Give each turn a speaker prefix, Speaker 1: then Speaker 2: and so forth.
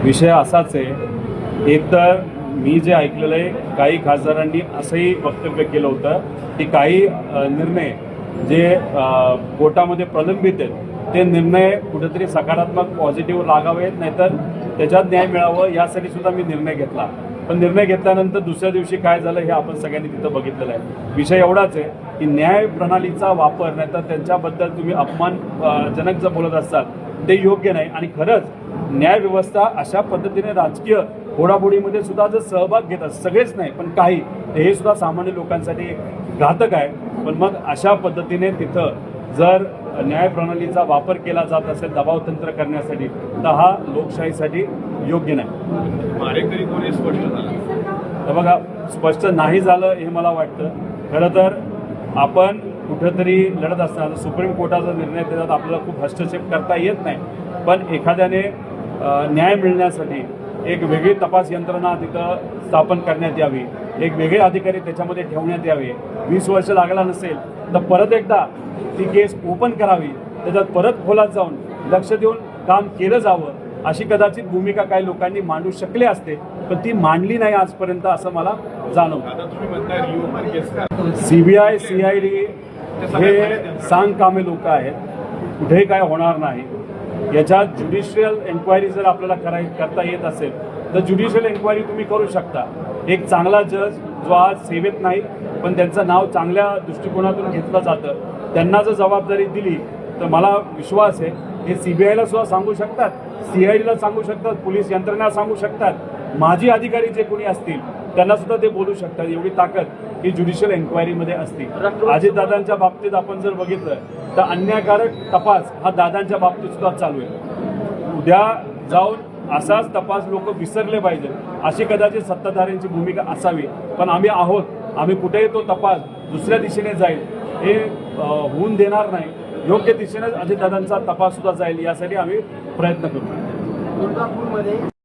Speaker 1: विषय असाच आहे। एक तर मी जे ऐकलेलं आहे, काही खासदारांनी असंही वक्तव्य केलं होतं की काही निर्णय जे कोर्टामध्ये प्रलंबित आहेत ते निर्णय कुठेतरी सकारात्मक पॉझिटिव्ह लागावेत, नाहीतर त्याच्यात न्याय मिळावं यासाठी सुद्धा मी निर्णय घेतला। पण निर्णय घेतल्यानंतर दुसऱ्या दिवशी काय झालं हे आपण सगळ्यांनी तिथं बघितलेलं आहे। विषय एवढाच आहे की न्याय प्रणालीचा वापर नाहीतर त्यांच्याबद्दल तुम्ही अपमानजनक जर बोलत असाल ते योग्य नाही। आणि खरंच न्यायव्यवस्था अशा पद्धतीने राजकीय फोडाफोडीमध्ये सुद्धा जर सहभाग घेतात, सगळेच नाही पण काही, हे सुद्धा सामान्य लोकांसाठी घातक आहे। पण मग अशा पद्धतीने तिथं जर न्यायप्रणालीचा वापर केला जात असेल दबावतंत्र करण्यासाठी तर हा लोकशाहीसाठी योग्य नाही।
Speaker 2: मारेकरी कोणी स्पष्ट झालं
Speaker 1: तर बघा, स्पष्ट नाही झालं हे मला वाटतं। खरं तर आपण कुठंतरी लढत असताना सुप्रीम कोर्टाचा निर्णय त्याच्यात आपल्याला खूप हस्तक्षेप करता येत नाही, पण एखाद्याने न्याय मिळण्यासाठी एक वेगळी तपास यंत्रणा तिथं स्थापन करण्यात यावी, एक वेगळे अधिकारी त्याच्यामध्ये ठेवण्यात यावे। 20 वर्ष लागला नसेल तर परत एकदा ती केस ओपन करावी, त्याच्यात परत खोलात जाऊन लक्ष देऊन काम केलं जावं, अशी कदाचित भूमिका काही लोकांनी मांडू शकले असते, पण ती मांडली नाही आजपर्यंत असं मला जाणवतं।
Speaker 2: आता तुम्ही म्हणताय
Speaker 1: CBI CID हे सांगकामे लोक आहेत, कुठेही काय होणार नाही। याच्यात ज्युडिशियल एन्क्वायरी जर आपल्याला करता येत असेल तर ज्युडिशियल एन्क्वायरी तुम्ही करू शकता। एक चांगला जज जो आज सेवेत नाही पण त्यांचं नाव चांगल्या दृष्टिकोनातून घेतलं जातं, त्यांना जर जबाबदारी दिली तर मला विश्वास आहे हे CBIला सुद्धा सांगू शकतात, CIDला सांगू शकतात, पोलीस यंत्रणा सांगू शकतात, माजी अधिकारी जे कोणी असतील त्यांना सुद्धा ते बोलू शकतात। एवढी ताकद ही ज्युडिशियल एन्क्वायरीमध्ये असते। अजितदादांच्या बाबतीत आपण जर बघितलं तर अन्यायकारक तपास हा दादांच्या बाबतीत सुद्धा चालू आहे। उद्या जाऊन असाच तपास लोक विसरले पाहिजे अशी कदाचित सत्ताधाऱ्यांची भूमिका असावी, पण आम्ही आहोत, आम्ही कुठेही तो तपास दुसऱ्या दिशेने जाईल हे होऊन देणार नाही। योग्य दिशेने अजितदादांचा तपास सुद्धा जाईल यासाठी आम्ही प्रयत्न करू।